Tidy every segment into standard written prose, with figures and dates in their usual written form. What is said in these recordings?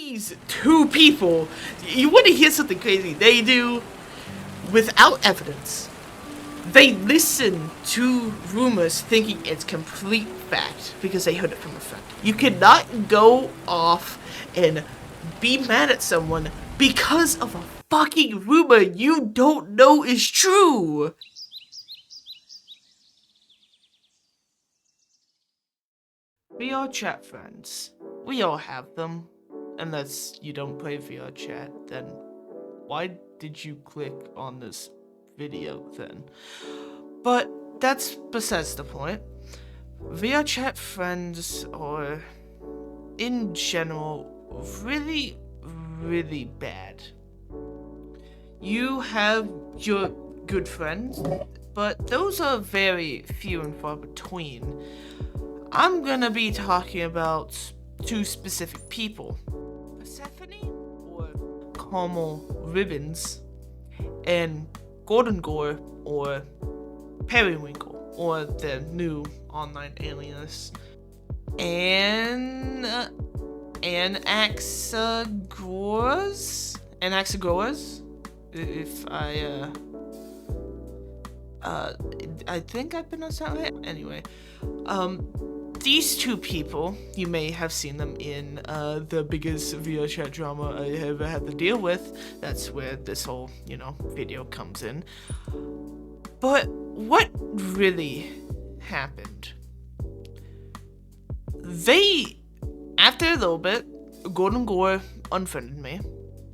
these two people, you want to hear something crazy they do without evidence. They listen to rumors thinking it's complete fact because they heard it from a friend. You cannot go off and be mad at someone because of a fucking rumor you don't know is true. VRChat friends. We all have them. Unless you don't play VRChat, then why did you click on this video then? But that's besides the point. VRChat friends are, in general, really, really bad. You have your good friends, but those are very few and far between. I'm gonna be talking about two specific people. Persephone, or Caramel Ribbons, and Golden Gore, or Periwinkle, or the new online alias, and Anaxagoras, if I think I pronounced that right. Anyway, these two people, you may have seen them in the biggest VRChat drama I ever had to deal with. That's where this whole, video comes in. But what really happened? After a little bit, Golden Gore unfriended me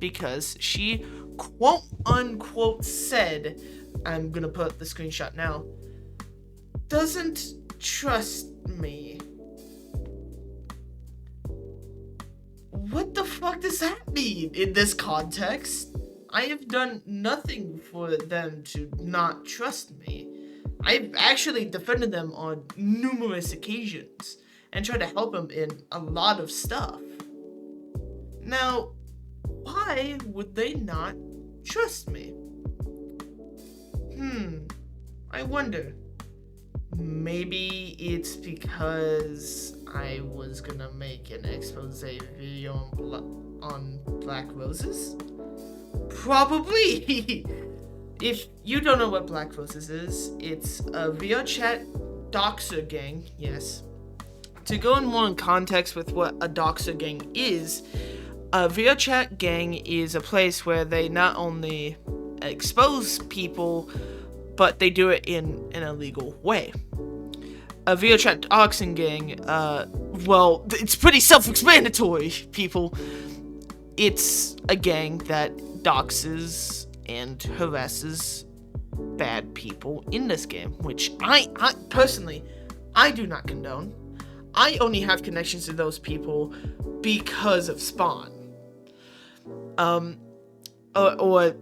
because she quote-unquote said, I'm gonna put up the screenshot now, doesn't trust me. What the fuck does that mean in this context? I have done nothing for them to not trust me. I've actually defended them on numerous occasions and tried to help them in a lot of stuff. Now, why would they not trust me? I wonder. Maybe it's because I was gonna make an expose video on Black Roses? Probably! If you don't know what Black Roses is, it's a VRChat doxer gang, yes. To go in more in context with what a doxer gang is, a VRChat gang is a place where they not only expose people, but they do it in an illegal way. A VRChat doxing gang, well, it's pretty self-explanatory, people. It's a gang that doxes and harasses bad people in this game, which I personally, I do not condone. I only have connections to those people because of Spawn. Or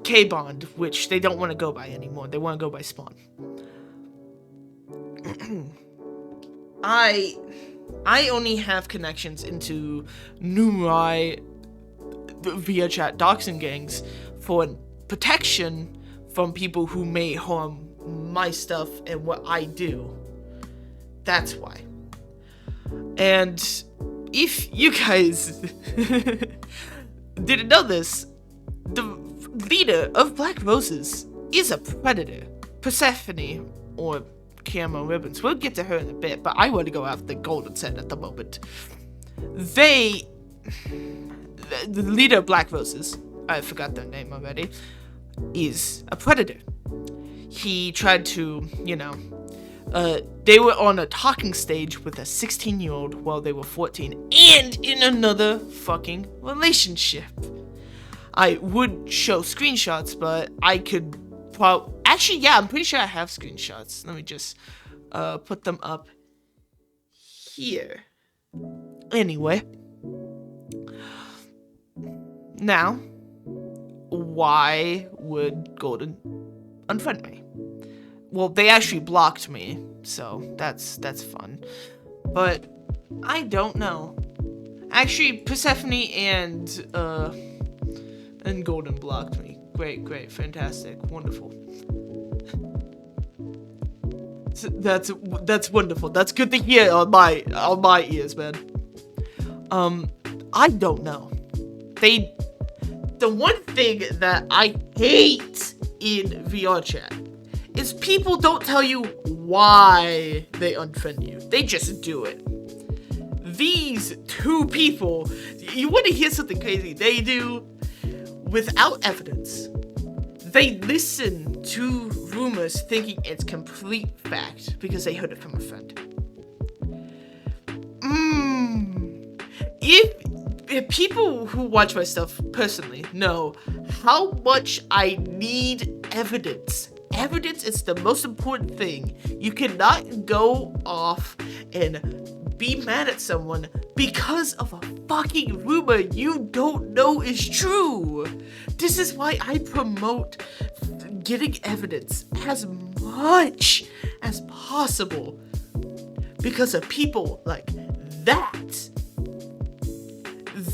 K-Bond, which they don't want to go by anymore. They want to go by Spawn. I only have connections into numerous VRChat doxing gangs for protection from people who may harm my stuff and what I do. That's why. And if you guys didn't know this, the leader of Black Roses is a predator. Persephone, or Caramel Ribbons. We'll get to her in a bit, but I want to go after Golden Set at the moment. The leader of Black Roses, I forgot their name already, is a predator. He tried to, they were on a talking stage with a 16-year-old while they were 14, and in another fucking relationship. I would show screenshots, but I could actually, yeah, I'm pretty sure I have screenshots. Let me just put them up here. Anyway. Now, why would Golden unfriend me? Well, they actually blocked me, so that's fun. But I don't know. Actually, Persephone and Golden blocked me. Great, fantastic, wonderful. That's wonderful. That's good to hear on my ears, man. I don't know. The one thing that I hate in VRChat is people don't tell you why they unfriend you. They just do it. These two people, you want to hear something crazy? They do, without evidence, they listen to rumors thinking it's complete fact because they heard it from a friend. If people who watch my stuff personally know how much I need evidence. Evidence is the most important thing. You cannot go off and be mad at someone because of a fucking rumor you don't know is true. This is why I promote getting evidence as much as possible. Because of people like that.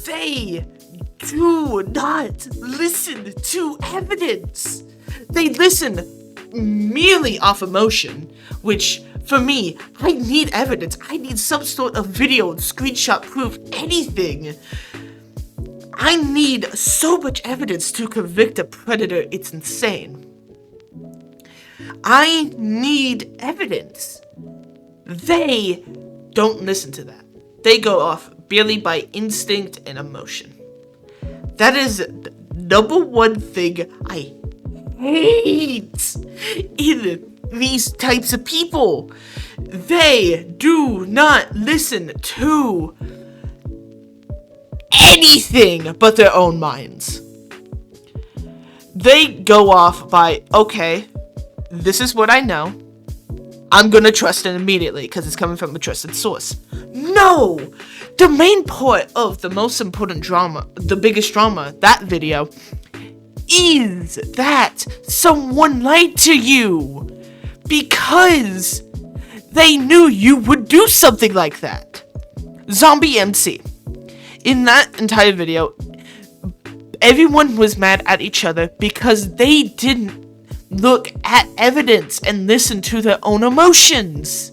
They do not listen to evidence. They listen merely off emotion, which, for me, I need evidence. I need some sort of video, screenshot proof, anything. I need so much evidence to convict a predator, it's insane. I need evidence. They don't listen to that. They go off merely by instinct and emotion. That is the number one thing I hate in these types of people. They do not listen to anything but their own minds. They go off by, okay, this is what I know. I'm gonna trust it immediately because it's coming from a trusted source. No! The main part of the most important drama, the biggest drama, that video, is that someone lied to you because they knew you would do something like that. Zombie MC. In that entire video, everyone was mad at each other because they didn't look at evidence and listen to their own emotions.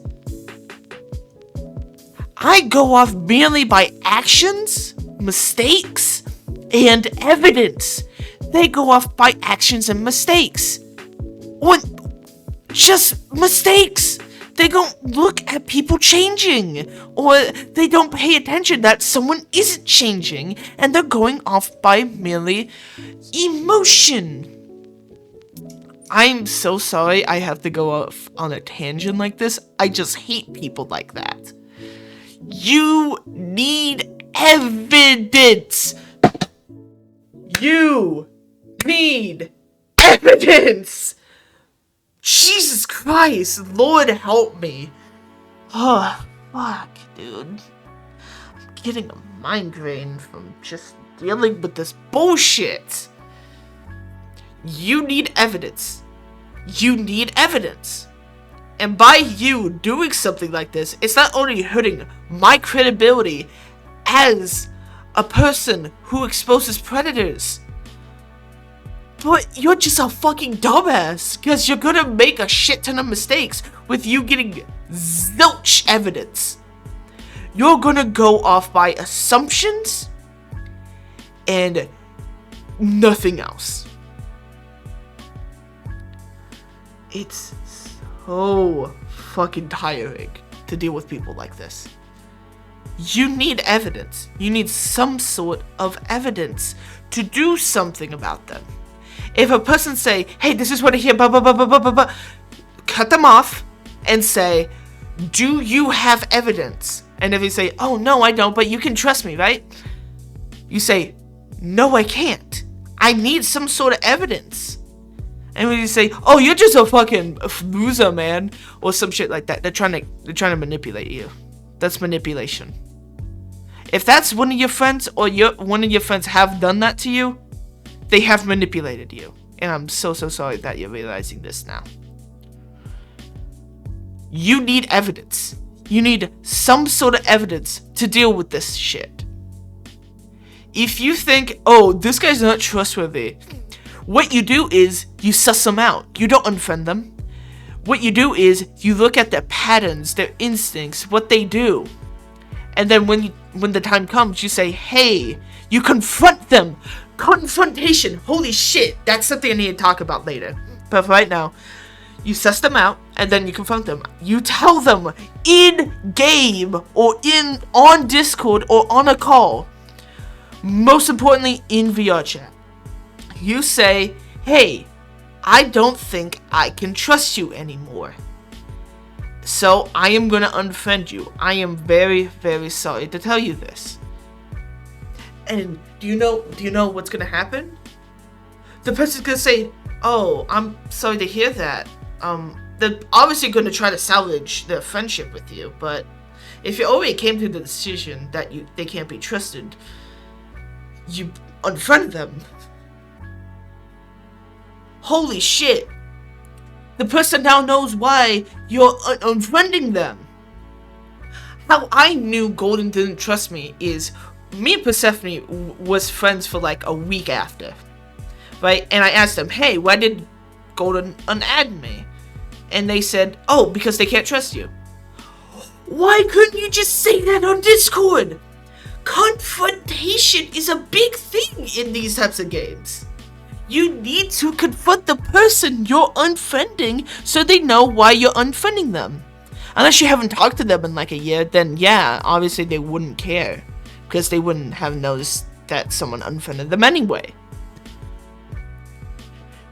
I go off merely by actions, mistakes, and evidence. They go off by actions and mistakes. Or just mistakes. They don't look at people changing. Or they don't pay attention that someone isn't changing. And they're going off by merely emotion. I'm so sorry I have to go off on a tangent like this. I just hate people like that. You need evidence. You need evidence. Jesus Christ, Lord help me. Oh, fuck, dude. I'm getting a migraine from just dealing with this bullshit. You need evidence. You need evidence. And by you doing something like this, it's not only hurting my credibility as a person who exposes predators, but you're just a fucking dumbass, because you're gonna make a shit ton of mistakes with you getting zilch evidence. You're gonna go off by assumptions and nothing else. It's so fucking tiring to deal with people like this. You need evidence. You need some sort of evidence to do something about them. If a person say, hey, this is what I hear, blah, blah, blah, blah, blah, blah, cut them off and say, do you have evidence? And if they say, oh, no, I don't, but you can trust me, right? You say, no, I can't. I need some sort of evidence. And when you say, oh, you're just a fucking loser, man, or some shit like that, they're trying to manipulate you. That's manipulation. If that's one of your friends, or one of your friends have done that to you, they have manipulated you. And I'm so sorry that you're realizing this now. You need evidence. You need some sort of evidence to deal with this shit. If you think, oh, this guy's not trustworthy, what you do is you suss them out. You don't unfriend them. What you do is you look at their patterns, their instincts, what they do. And then when the time comes, you say, hey, You confront them. Confrontation. Holy shit. That's something I need to talk about later. But for right now, you suss them out, and then you confront them. You tell them in-game, or on Discord, or on a call. Most importantly, in VRChat. You say, hey, I don't think I can trust you anymore. So I am gonna unfriend you. I am very, very sorry to tell you this. And do you know what's gonna happen? The person's gonna say, oh, I'm sorry to hear that. They're obviously gonna try to salvage their friendship with you, but if you already came to the decision that they can't be trusted, you unfriend them. Holy shit. The person now knows why you're unfriending them. How I knew Golden didn't trust me is me and Persephone was friends for like a week after. Right? And I asked them, hey, why did Golden unadd me? And they said, oh, because they can't trust you. Why couldn't you just say that on Discord? Confrontation is a big thing in these types of games. You need to confront the person you're unfriending so they know why you're unfriending them. Unless you haven't talked to them in like a year, then yeah, obviously they wouldn't care. Because they wouldn't have noticed that someone unfriended them anyway.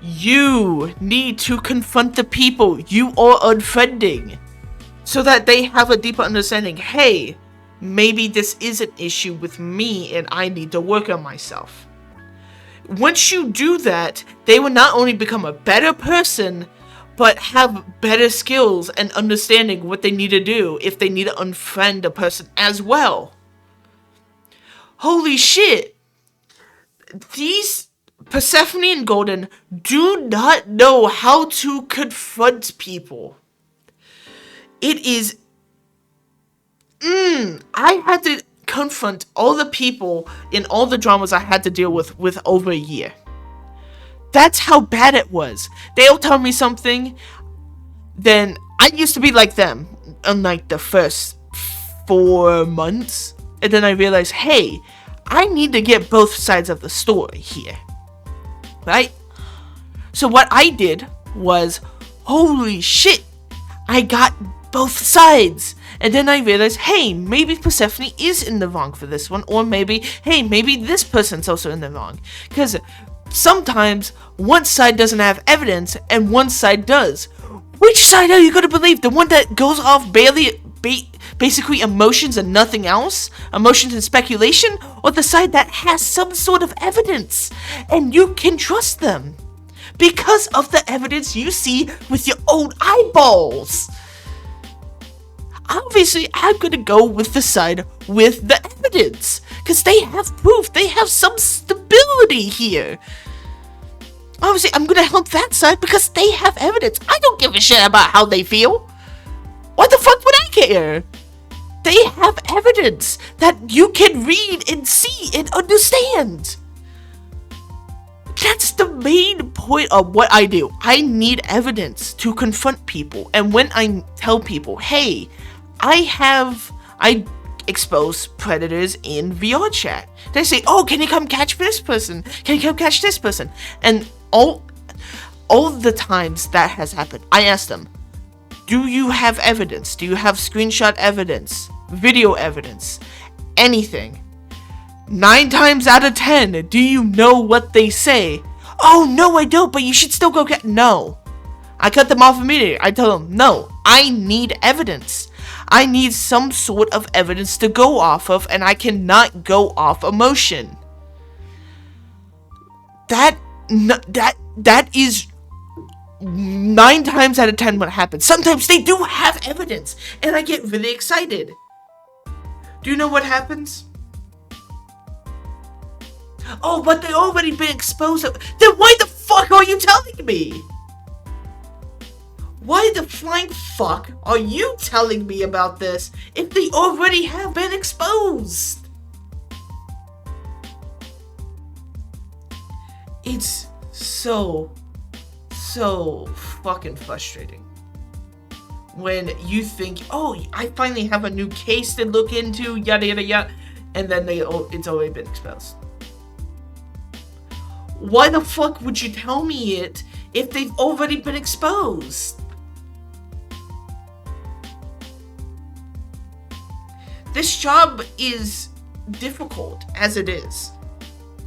You need to confront the people you are unfriending. So that they have a deeper understanding. Hey, maybe this is an issue with me and I need to work on myself. Once you do that, they will not only become a better person, but have better skills and understanding what they need to do if they need to unfriend a person as well. Holy shit! These Persephone and Golden do not know how to confront people. It is... I had to confront all the people in all the dramas I had to deal with over a year. That's how bad it was. They'll tell me something, then I used to be like them in like the first 4 months, and then I realized, hey, I need to get both sides of the story here, right? So what I did was, holy shit, I got both sides. And then I realized, hey, maybe Persephone is in the wrong for this one. Or maybe, hey, maybe this person's also in the wrong. Because sometimes one side doesn't have evidence and one side does. Which side are you going to believe? The one that goes off basically emotions and nothing else? Emotions and speculation? Or the side that has some sort of evidence? And you can trust them. Because of the evidence you see with your own eyeballs. Obviously, I'm gonna go with the side with the evidence. Because they have proof. They have some stability here. Obviously, I'm gonna help that side because they have evidence. I don't give a shit about how they feel. What the fuck would I care? They have evidence that you can read and see and understand. That's the main point of what I do. I need evidence to confront people. And when I tell people, hey, I expose predators in VRChat. They say, oh, can you come catch this person? Can you come catch this person? And all the times that has happened, I ask them, do you have evidence? Do you have screenshot evidence? Video evidence? Anything? 9 times out of 10, do you know what they say? Oh, no, I don't, but you should still go get... No. I cut them off immediately. I tell them, no, I need evidence. I need some sort of evidence to go off of, and I cannot go off emotion. That is 9 times out of 10 what happens. Sometimes they do have evidence, and I get really excited. Do you know what happens? Oh, but they already been exposed. Then why the fuck are you telling me? Why the flying fuck are you telling me about this if they already have been exposed? It's so fucking frustrating. When you think, oh, I finally have a new case to look into, yada yada yada, and then it's already been exposed. Why the fuck would you tell me it if they've already been exposed? This job is difficult as it is.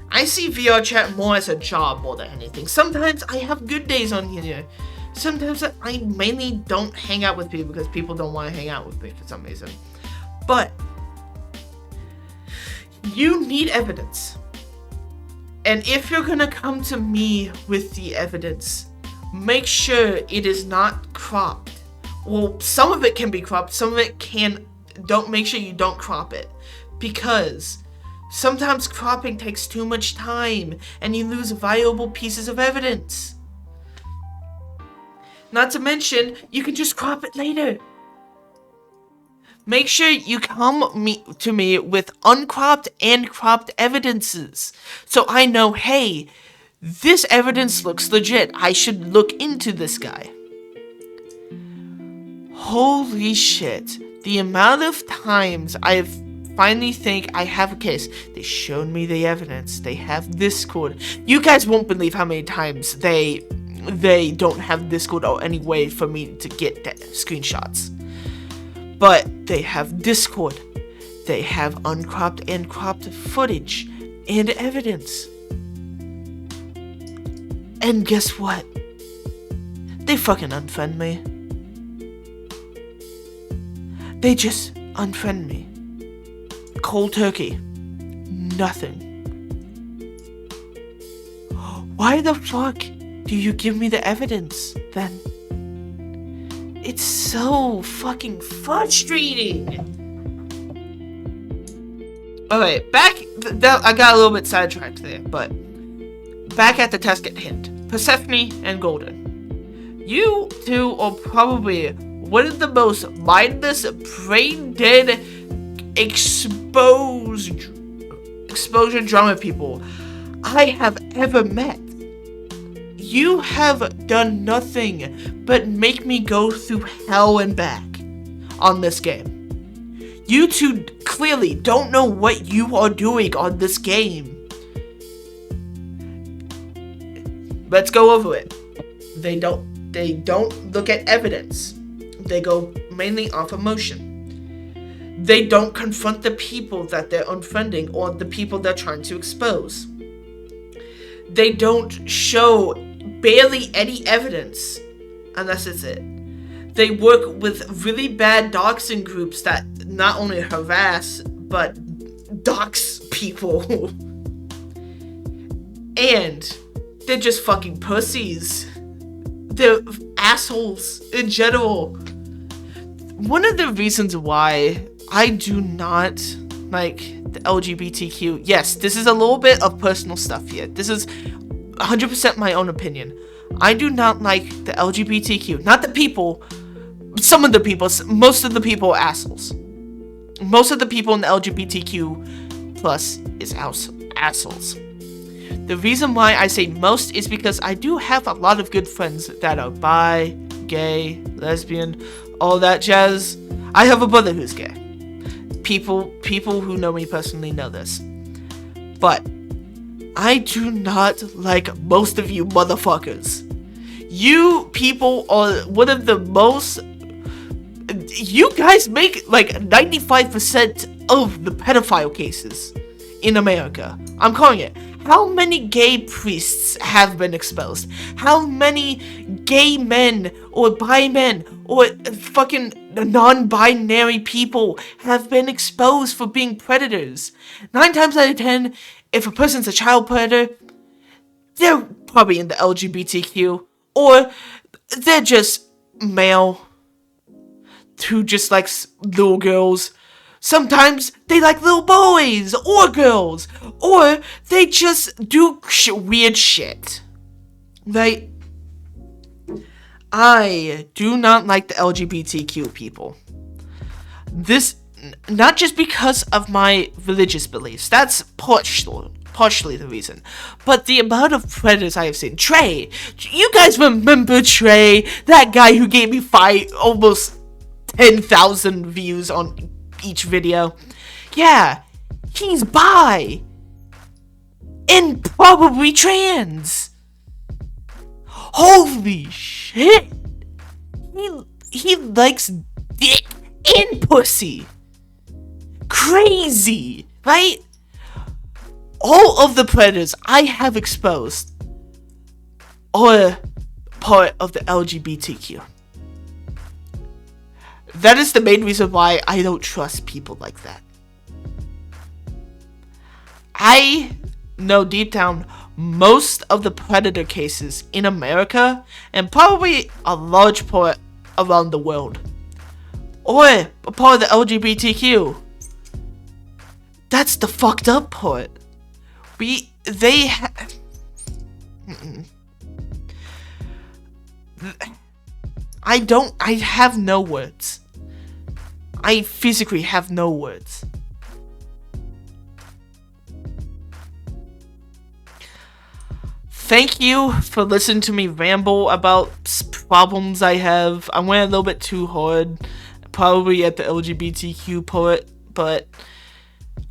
I see VRChat more as a job more than anything. Sometimes I have good days on here. Sometimes I mainly don't hang out with people because people don't want to hang out with me for some reason. But you need evidence. And if you're gonna come to me with the evidence, make sure it is not cropped. Well, some of it can be cropped, some of it can. Don't make sure you don't crop it, because sometimes cropping takes too much time and you lose valuable pieces of evidence. Not to mention, you can just crop it later. Make sure you come to me with uncropped and cropped evidences, so I know, hey, this evidence looks legit. I should look into this guy. Holy shit. The amount of times I finally think I have a case. They showed me the evidence. They have Discord. You guys won't believe how many times they don't have Discord or any way for me to get screenshots. But they have Discord. They have uncropped and cropped footage and evidence. And guess what? They fucking unfriend me. They just unfriend me. Cold turkey. Nothing. Why the fuck do you give me the evidence then? It's so fucking frustrating. Alright, I got a little bit sidetracked there, but back at the task at hand. Persephone and Golden. You two are probably one of the most mindless, brain-dead, exposure drama people I have ever met. You have done nothing but make me go through hell and back on this game. You two clearly don't know what you are doing on this game. Let's go over it. They don't look at evidence. They go mainly off emotion. They don't confront the people that they're unfriending or the people they're trying to expose. They don't show barely any evidence, unless it's it. They work with really bad doxing groups that not only harass, but dox people. And they're just fucking pussies. They're assholes in general. One of the reasons why I do not like the LGBTQ, yes, this is a little bit of personal stuff here. This is 100% my own opinion. I do not like the LGBTQ. Not the people. Some of the people. Most of the people are assholes. Most of the people in the LGBTQ plus is assholes. The reason why I say most is because I do have a lot of good friends that are bi, gay, lesbian, all that jazz. I have a brother who's gay. People who know me personally know this. But I do not like most of you motherfuckers. You people are one of the most... You guys make like 95% of the pedophile cases in America. I'm calling it. How many gay priests have been exposed? How many gay men or bi men or fucking non-binary people have been exposed for being predators? 9 times out of 10, if a person's a child predator, they're probably in the LGBTQ, or they're just male who just likes little girls. Sometimes they like little boys or girls, or they just do weird shit. Like, I do not like the LGBTQ people. This, not just because of my religious beliefs, that's partially the reason, but the amount of predators I have seen. Trey, you guys remember Trey, that guy who gave me almost 10,000 views on each video? Yeah, he's bi and probably trans. Holy shit. He likes dick and pussy. Crazy, right? All of the predators I have exposed are part of the LGBTQ. That is the main reason why I don't trust people like that. I know deep down most of the predator cases in America and probably a large part around the world or a part of the LGBTQ. That's the fucked up part. I have no words. I physically have no words. Thank you for listening to me ramble about problems I have. I went a little bit too hard, probably at the LGBTQ part, but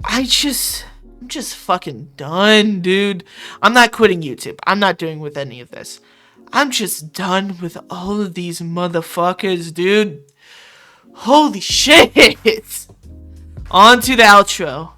I'm just fucking done, dude. I'm not quitting YouTube. I'm not doing with any of this. I'm just done with all of these motherfuckers, dude. Holy shit. On to the outro.